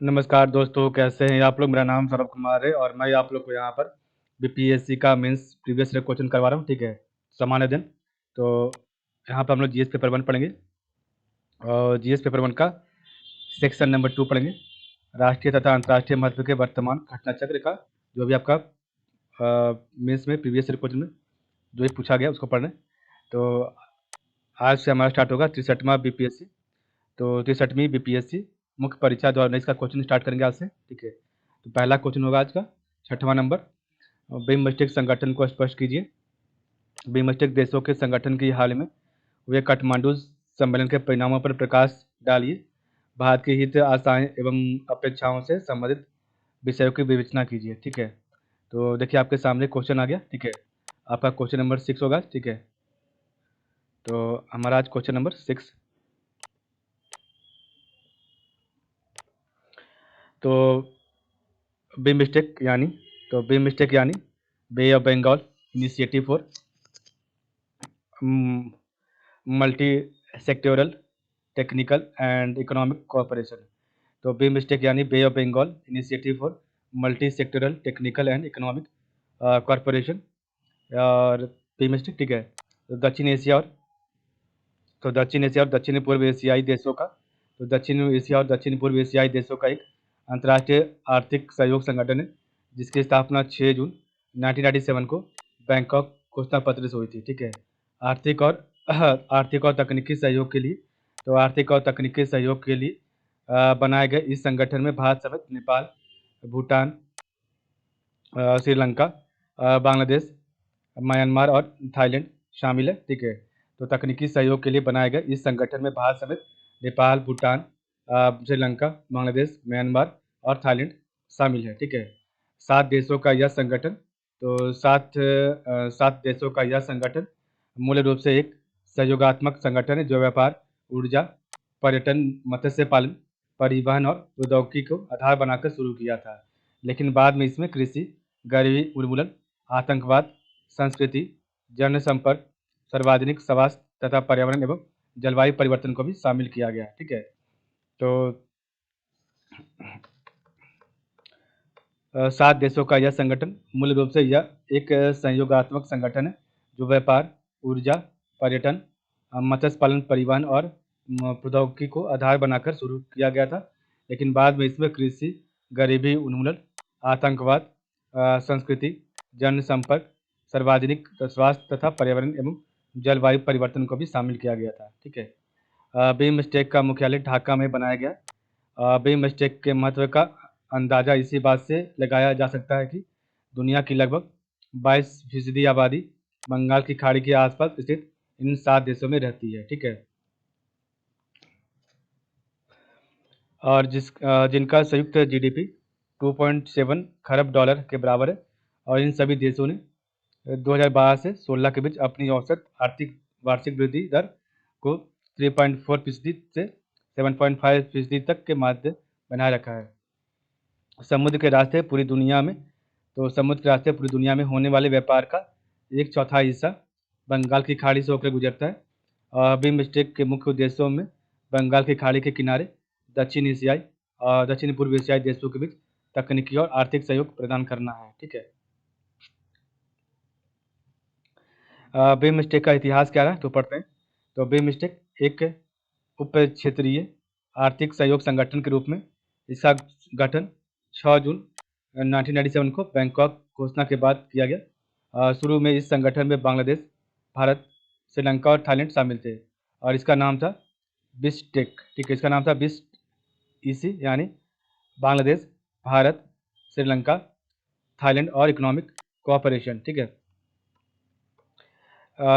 नमस्कार दोस्तों, कैसे हैं आप लोग। मेरा नाम सौरभ कुमार है और मैं आप लोग को यहाँ पर बीपीएससी का मेंस प्रीवियस ईयर क्वेश्चन करवा रहा हूँ। ठीक है, सामान्य दिन। तो यहाँ पर हम लोग जीएस पेपर 1 पढ़ेंगे और जीएस पेपर 1 का सेक्शन नंबर 2 पढ़ेंगे। राष्ट्रीय तथा अंतर्राष्ट्रीय महत्व के वर्तमान घटना चक्र का जो भी आपका मेंस में प्रीवियस ईयर क्वेश्चन में जो भी पूछा गया उसको पढ़ना है। तो आज से हमारा स्टार्ट होगा 63वां बीपीएससी। तो 63वीं बीपीएससी मुख्य परीक्षा 2019 का क्वेश्चन स्टार्ट करेंगे आज से। ठीक है, तो पहला क्वेश्चन होगा आज का 6वां नंबर। बिमस्टेक संगठन को स्पष्ट कीजिए। बिमस्टेक देशों के संगठन की हाल में हुए काठमांडू सम्मेलन के परिणामों पर प्रकाश डालिए। भारत के हित, आशाएं एवं अपेक्षाओं से संबंधित विषयों की विवेचना कीजिए। ठीक है, तो देखिए आपके सामने क्वेश्चन आ गया। ठीक है, आपका क्वेश्चन नंबर 6 होगा। ठीक है, तो हमारा आज क्वेश्चन नंबर 6। तो बिमस्टेक यानी Bay of Bengal initiative for multi sectoral technical and economic cooperation. तो बिमस्टेक यानी Bay of Bengal initiative for multi sectoral technical and economic corporation और बिमस्टेक। ठीक है, तो दक्षिण एशिया और दक्षिण पूर्व एशियाई देशों का तो दक्षिण एशिया और दक्षिण पूर्व एशियाई देशों का एक अंतर्राष्ट्रीय आर्थिक सहयोग संगठन है जिसकी स्थापना 6 जून 1997 को बैंकॉक घोषणा पत्र से हुई थी। ठीक है, आर्थिक और आर्थिक और तकनीकी सहयोग के लिए बनाए गए इस संगठन में भारत समेत नेपाल, भूटान, श्रीलंका, बांग्लादेश, म्यांमार और थाईलैंड शामिल है। ठीक है, तो तकनीकी सहयोग के लिए बनाए गए इस संगठन में भारत समेत नेपाल, भूटान, श्रीलंका, बांग्लादेश, म्यांमार और थाईलैंड शामिल है। ठीक है, 7 देशों का यह संगठन तो 7 देशों का यह संगठन मूल रूप से एक सहयोगात्मक संगठन है जो व्यापार, ऊर्जा, पर्यटन, मत्स्य पालन, परिवहन और प्रौद्योगिकी को आधार बनाकर शुरू किया था। लेकिन बाद में इसमें कृषि, गरीबी उन्मूलन, आतंकवाद, संस्कृति, जनसंपर्क, सार्वजनिक स्वास्थ्य तथा पर्यावरण एवं जलवायु परिवर्तन को भी शामिल किया गया। ठीक है, तो 7 देशों का यह संगठन मूल रूप से यह एक संयोगात्मक संगठन है जो व्यापार, ऊर्जा, पर्यटन, मत्स्य पालन, परिवहन और प्रौद्योगिकी को आधार बनाकर शुरू किया गया था। लेकिन बाद में इसमें कृषि, गरीबी उन्मूलन, आतंकवाद, संस्कृति, जनसंपर्क, सार्वजनिक स्वास्थ्य तथा पर्यावरण एवं जलवायु परिवर्तन को भी शामिल किया गया था। ठीक है, बिमस्टेक का मुख्यालय ढाका में बनाया गया। बिमस्टेक के महत्व का अंदाजा इसी बात से लगाया जा सकता है कि दुनिया की लगभग 22% आबादी बंगाल की खाड़ी के आसपास स्थित इन 7 देशों में रहती है। ठीक है, और जिनका संयुक्त जीडीपी 2.7 खरब डॉलर के बराबर है और इन सभी देशों ने 2012 से 16 के बीच अपनी औसत आर्थिक वार्षिक वृद्धि दर को 3.4% से 7.5% तक के माध्य बनाए रखा है। समुद्र के रास्ते पूरी दुनिया में होने वाले व्यापार का 1/4 हिस्सा बंगाल की खाड़ी से होकर गुजरता है। और बिमस्टेक के मुख्य उद्देश्यों में बंगाल की खाड़ी के किनारे दक्षिण पूर्व एशियाई देशों के बीच तकनीकी और आर्थिक सहयोग प्रदान करना है। ठीक है, बिमस्टेक का इतिहास क्या रहा तो पढ़ते हैं। तो बिमस्टेक एक उप क्षेत्रीय आर्थिक सहयोग संगठन के रूप में इसका गठन 6 जून 1997 को बैंकॉक घोषणा के बाद किया गया। शुरू में इस संगठन में बांग्लादेश, भारत, श्रीलंका और थाईलैंड शामिल थे और इसका नाम था बिस्टेक। ठीक है, इसका नाम था बिस्ट इसी यानी बांग्लादेश, भारत, श्रीलंका, थाईलैंड और इकोनॉमिक कोऑपरेशन। ठीक है,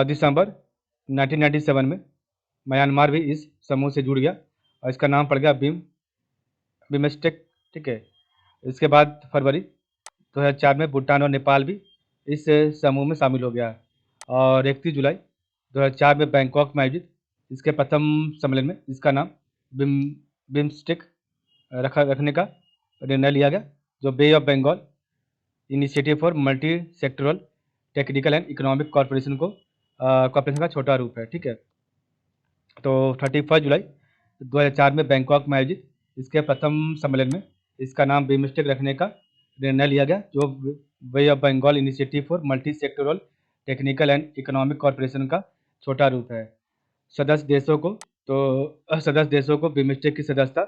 दिसंबर 1997 में म्यांमार भी इस समूह से जुड़ गया और इसका नाम पड़ गया बिमस्टेक। ठीक है, इसके बाद फरवरी 2004 में भूटान और नेपाल भी इस समूह में शामिल हो गया और 31 जुलाई 2004 में बैंकॉक में आयोजित इसके प्रथम सम्मेलन में इसका नाम बिमस्टेक रखने का निर्णय लिया गया जो Bay of Bengal initiative for multi sectoral technical and economic corporation का छोटा रूप है। ठीक है, तो 31 जुलाई 2004 में बैंकॉक में आयोजित इसके प्रथम सम्मेलन में इसका नाम बिमस्टेक रखने का निर्णय लिया गया, जो bay of Bengal initiative for multi sectoral technical and economic cooperation का छोटा रूप है। सदस्य देशों को बिमस्टेक की सदस्यता,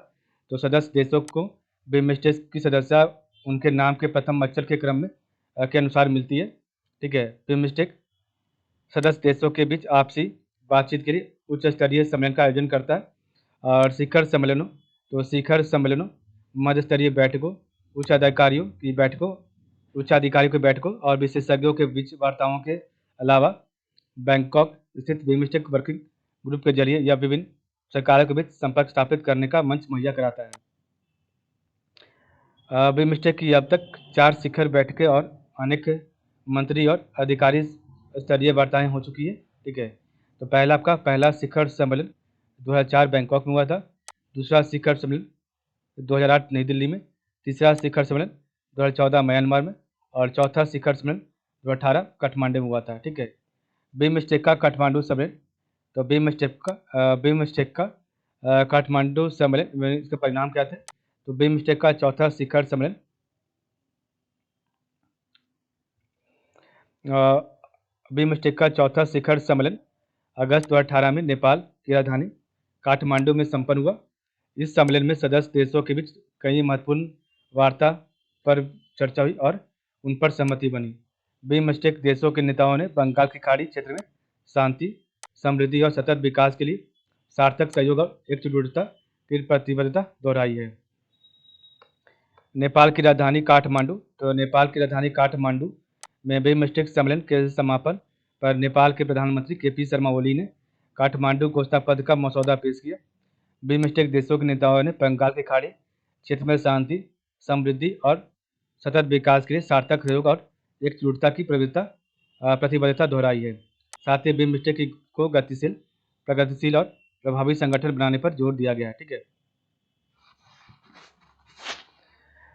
तो सदस्य देशों को बिमस्टेक की सदस्यता उनके नाम के प्रथम अक्षर के क्रम में के अनुसार मिलती है। ठीक है। बिमस्टेक सदस्य देशों के बीच आपसी बातचीत के लिए उच्च स्तरीय सम्मेलन का आयोजन करता है। और शिखर सम्मेलनों, तो शिखर सम्मेलनों, मध्य स्तरीय बैठकों, उच्चाधिकारियों की बैठकों और विशेषज्ञों के बीच वार्ताओं के अलावा बैंकॉक स्थित बिमस्टेक वर्किंग ग्रुप के जरिए या विभिन्न सरकारों के बीच संपर्क स्थापित करने का मंच मुहैया कराता है। बिमस्टेक की अब तक 4 शिखर बैठकें और अनेक मंत्री और अधिकारी स्तरीय वार्ताएं हो चुकी है। ठीक है। तो पहला शिखर सम्मेलन 2004 बैंकॉक में हुआ था। दूसरा शिखर सम्मेलन 2008 नई दिल्ली में। तीसरा शिखर सम्मेलन 2014 म्यांमार में। और चौथा शिखर सम्मेलन 2018 काठमांडू में हुआ था। ठीक है। बिमस्टेक का काठमांडू सम्मेलन, तो बिमस्टेक का काठमांडू सम्मेलन में इसके परिणाम क्या थे? तो बिमस्टेक का चौथा शिखर सम्मेलन अगस्त 2018 में नेपाल की राजधानी काठमांडू में संपन्न हुआ। इस सम्मेलन में सदस्य देशों के बीच कई महत्वपूर्ण वार्ता पर चर्चा हुई और उन पर सहमति बनी। बिमस्टेक देशों के नेताओं ने बंगाल की खाड़ी क्षेत्र में शांति, समृद्धि और सतत विकास के लिए सार्थक सहयोग और एकजुटता की प्रतिबद्धता दोहराई है। नेपाल की राजधानी काठमांडू, तो नेपाल की राजधानी काठमांडू में बिमस्टेक सम्मेलन के समापन पर नेपाल के प्रधानमंत्री केपी शर्मा ओली ने काठमांडू घोषणा पत्र का मसौदा पेश किया। बिमस्टेक देशों के नेताओं ने बंगाल की खाड़ी क्षेत्र में शांति, समृद्धि और सतत विकास के लिए सार्थक सहयोग और एकजुटता की प्रतिबद्धता दोहराई है। साथ ही बिमस्टेक को प्रगतिशील और प्रभावी संगठन बनाने पर जोर दिया गया है। ठीक है।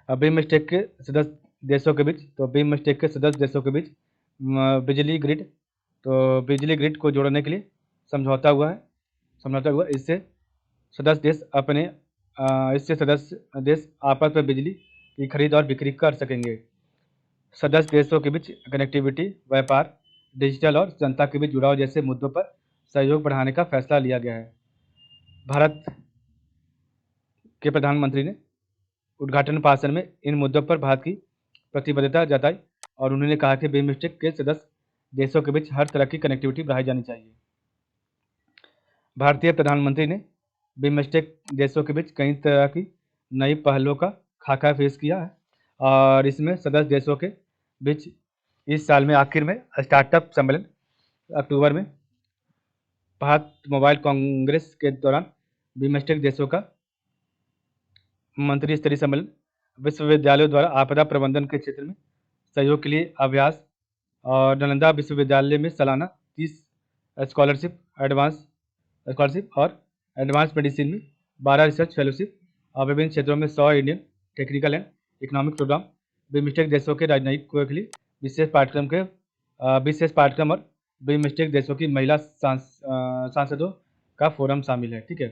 बिमस्टेक के सदस्य देशों के बीच, तो बिमस्टेक के सदस्य देशों के बीच बिजली ग्रिड को जोड़ने के लिए समझौता हुआ। इससे सदस्य देश आपस में बिजली की खरीद और बिक्री कर सकेंगे। सदस्य देशों के बीच कनेक्टिविटी, व्यापार, डिजिटल और जनता के बीच जुड़ाव जैसे मुद्दों पर सहयोग बढ़ाने का फैसला लिया गया है। भारत के प्रधानमंत्री ने उद्घाटन भाषण में इन मुद्दों पर भारत की प्रतिबद्धता जताई और उन्होंने कहा कि बिमस्टेक के सदस्य देशों के बीच हर तरह की कनेक्टिविटी बढ़ाई जानी चाहिए। भारतीय प्रधानमंत्री ने बिमस्टेक देशों के बीच कई तरह की नई पहलों का खाका पेश किया है और इसमें सदस्य देशों के बीच इस साल में आखिर में स्टार्टअप सम्मेलन, अक्टूबर में भारत मोबाइल कांग्रेस के दौरान बिमस्टेक देशों का मंत्री स्तरीय सम्मेलन, विश्वविद्यालयों द्वारा आपदा प्रबंधन के क्षेत्र में सहयोग के लिए अभ्यास और नालंदा विश्वविद्यालय में सालाना 30 स्कॉलरशिप और एडवांस मेडिसिन में 12 रिसर्च फेलोशिप और विभिन्न क्षेत्रों में 100 Indian technical and economic programme. BIMSTEC देशों के राजनयिकों के लिए विशेष पाठ्यक्रम और बिमस्टेक देशों की महिला सांसदों का फोरम शामिल है। ठीक है।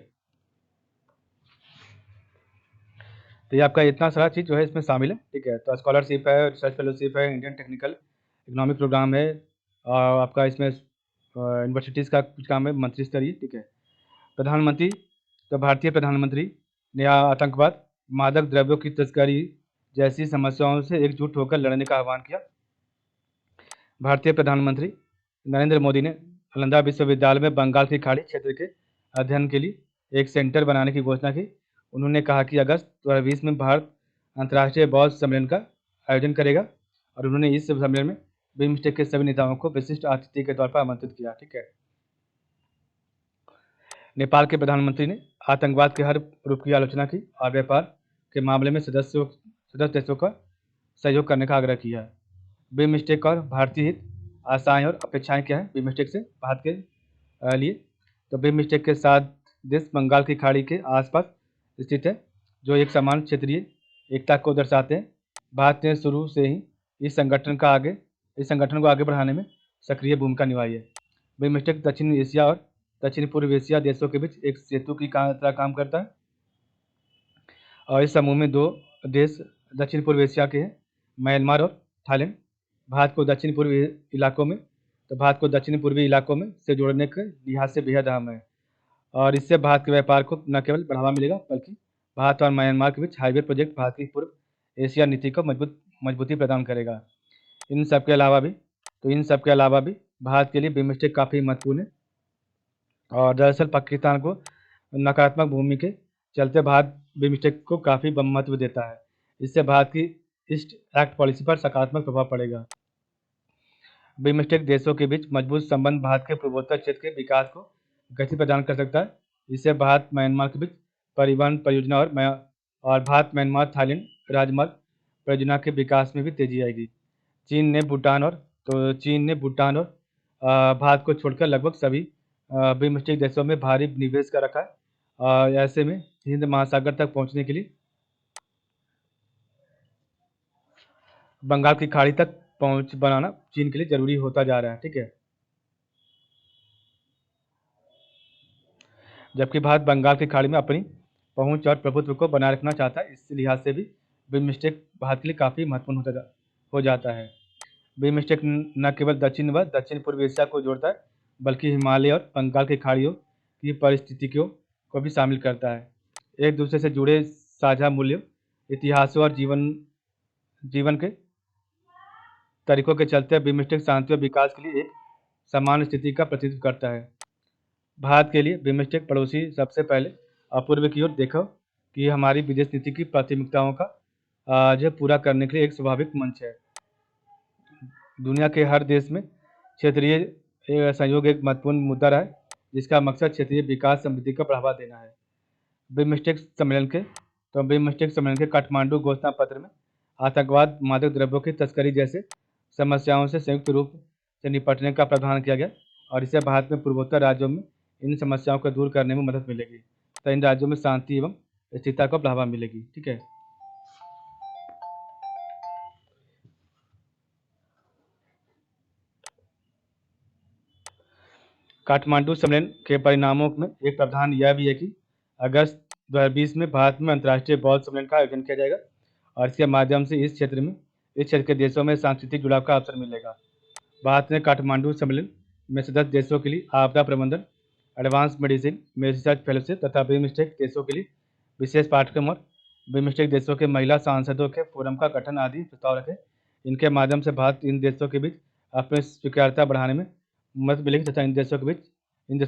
तो ये आपका इतना सारा चीज़ जो है इसमें शामिल है। ठीक है। तो स्कॉलरशिप है, रिसर्च फेलोशिप है, इंडियन टेक्निकल इकोनॉमिक प्रोग्राम है, और आपका इसमें यूनिवर्सिटीज़ का कुछ काम है, मंत्री स्तरीय। ठीक है। प्रधानमंत्री, तो भारतीय प्रधानमंत्री ने आतंकवाद, मादक द्रव्यों की तस्करी जैसी समस्याओं से एकजुट होकर लड़ने का आह्वान किया। भारतीय प्रधानमंत्री नरेंद्र मोदी ने नालंदा विश्वविद्यालय में बंगाल की खाड़ी क्षेत्र के अध्ययन के लिए एक सेंटर बनाने की घोषणा की। उन्होंने कहा कि अगस्त 2020 में भारत अंतर्राष्ट्रीय बौद्ध सम्मेलन का आयोजन करेगा और उन्होंने इस सम्मेलन में बिमस्टेक के सभी नेताओं को विशिष्ट अतिथि के तौर पर आमंत्रित किया। ठीक है। नेपाल के प्रधानमंत्री ने आतंकवाद के हर रूप की आलोचना की और व्यापार के मामले में सदस्य देशों का सहयोग करने का आग्रह किया। बिमस्टेक और भारतीय हित, आशाएं और अपेक्षाएं क्या है बिमस्टेक से भारत के लिए? तो बिमस्टेक के 7 देश बंगाल की खाड़ी के आसपास स्थित है, जो एक समान क्षेत्रीय एकता को दर्शाते हैं। भारत ने शुरू से ही इस संगठन को आगे बढ़ाने में सक्रिय भूमिका निभाई है। बिमस्टेक दक्षिण एशिया और दक्षिण पूर्व एशिया देशों के बीच एक सेतु की तरह काम करता है। और इस समूह में 2 देश दक्षिण पूर्व एशिया के हैं, म्यांमार और थाईलैंड। भारत को दक्षिण पूर्वी इलाकों में से जोड़ने के लिहाज से बेहद अहम है और इससे भारत के व्यापार को न केवल बढ़ावा मिलेगा बल्कि भारत और म्यांमार के बीच हाईवे प्रोजेक्ट भारत की पूर्व एशिया नीति को मजबूती प्रदान करेगा। इन सब के अलावा भी भारत के लिए बिमस्टेक काफ़ी महत्वपूर्ण है और दरअसल पाकिस्तान को नकारात्मक भूमि के चलते भारत बिमस्टेक को काफ़ी महत्व देता है। इससे भारत की ईस्ट एक्ट पॉलिसी पर सकारात्मक प्रभाव पड़ेगा। बिमस्टेक देशों के बीच मजबूत संबंध भारत के पूर्वोत्तर क्षेत्र के विकास को गति प्रदान कर सकता है। इससे भारत म्यांमार के बीच परिवहन परियोजना और भारत म्यांमार थाईलैंड राजमार्ग परियोजना के विकास में भी तेजी आएगी। चीन ने भूटान और भारत को छोड़कर लगभग सभी बिमस्टेक देशों में भारी निवेश कर रखा है और ऐसे में हिंद महासागर तक पहुंचने के लिए बंगाल की खाड़ी तक पहुंच बनाना चीन के लिए जरूरी होता जा रहा है। ठीक है, जबकि भारत बंगाल की खाड़ी में अपनी पहुंच और प्रभुत्व को बनाए रखना चाहता है। इस लिहाज से भी बिमस्टेक भारत के लिए काफ़ी महत्वपूर्ण हो जाता है। बिमस्टेक न केवल दक्षिण पूर्व एशिया को जोड़ता है बल्कि हिमालय और बंगाल की खाड़ियों की परिस्थितियों को भी शामिल करता है। एक दूसरे से जुड़े साझा मूल्यों, इतिहासों और जीवन के तरीकों के चलते बिमस्टेक शांति और विकास के लिए एक समान स्थिति का प्रतिनिधित्व करता है। भारत के लिए बिमस्टेक पड़ोसी सबसे पहले अपूर्व की ओर देखो कि हमारी विदेश नीति की प्राथमिकताओं का जो पूरा करने के लिए एक स्वाभाविक मंच है। दुनिया के हर देश में क्षेत्रीय सहयोग एक महत्वपूर्ण मुद्दा रहा है जिसका मकसद क्षेत्रीय विकास समृद्धि को बढ़ावा देना है। बिमस्टेक सम्मेलन के काठमांडू घोषणा पत्र में आतंकवाद, मादक द्रव्यों की तस्करी जैसे समस्याओं से संयुक्त रूप से निपटने का प्रावधान किया गया और इससे भारत में पूर्वोत्तर राज्यों में इन समस्याओं को दूर करने में मदद मिलेगी तो इन राज्यों में शांति एवं स्थिरता को बढ़ावा मिलेगी। ठीक है, काठमांडू सम्मेलन के परिणामों में एक प्रावधान यह भी है कि अगस्त 2020 में भारत में अंतर्राष्ट्रीय बौद्ध सम्मेलन का आयोजन किया जाएगा और इसके माध्यम से इस क्षेत्र के देशों में सांस्कृतिक जुड़ाव का अवसर मिलेगा। भारत ने काठमांडू सम्मेलन में सदस्य देशों के लिए आपदा प्रबंधन, एडवांस मेडिसिन में रिसर्च फेलोशिप तथा बिमस्टेक देशों के लिए विशेष पाठ्यक्रम और बिमस्टेक देशों के महिला सांसदों के फोरम का गठन आदि प्रस्ताव रखे। इनके माध्यम से भारत इन देशों के बीच अपनी स्वीकार्यता बढ़ाने में मदद मिलेगी तथा इन देशों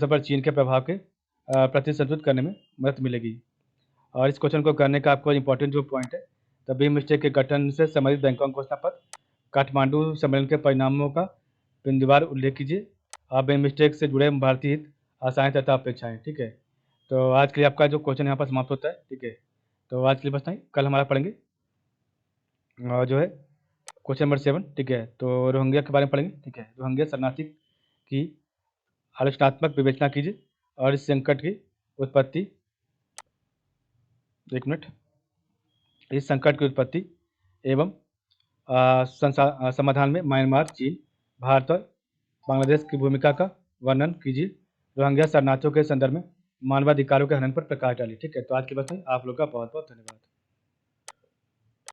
पर चीन के प्रभाव के प्रति संतुलित करने में मदद मिलेगी। और इस क्वेश्चन को करने का आपको इंपॉर्टेंट जो पॉइंट है, तो बिमस्टेक के गठन से संबंधित बैंकॉक घोषणा पत्र, काठमांडू सम्मेलन के परिणामों का बिंदुवार उल्लेख कीजिए और बिमस्टेक से जुड़े भारतीय हित, आशाएं तथा अपेक्षाएं। ठीक है, तो आज के लिए आपका जो क्वेश्चन यहाँ पर समाप्त होता है। ठीक है, तो आज के लिए बस नहीं, कल हमारा पढ़ेंगे और जो है क्वेश्चन नंबर 7। ठीक है, तो रोहिंग्या के बारे में पढ़ेंगे। ठीक है, रोहिंग्या शरणार्थी की आलोचनात्मक विवेचना कीजिए और इस संकट की उत्पत्ति एवं समाधान में म्यांमार, चीन, भारत और बांग्लादेश की भूमिका का वर्णन कीजिए। रोहिंग्या शरणार्थियों के संदर्भ में मानवाधिकारों के हनन पर प्रकाश डालिए। ठीक है, तो आज की बात नहीं, आप लोग का बहुत बहुत धन्यवाद।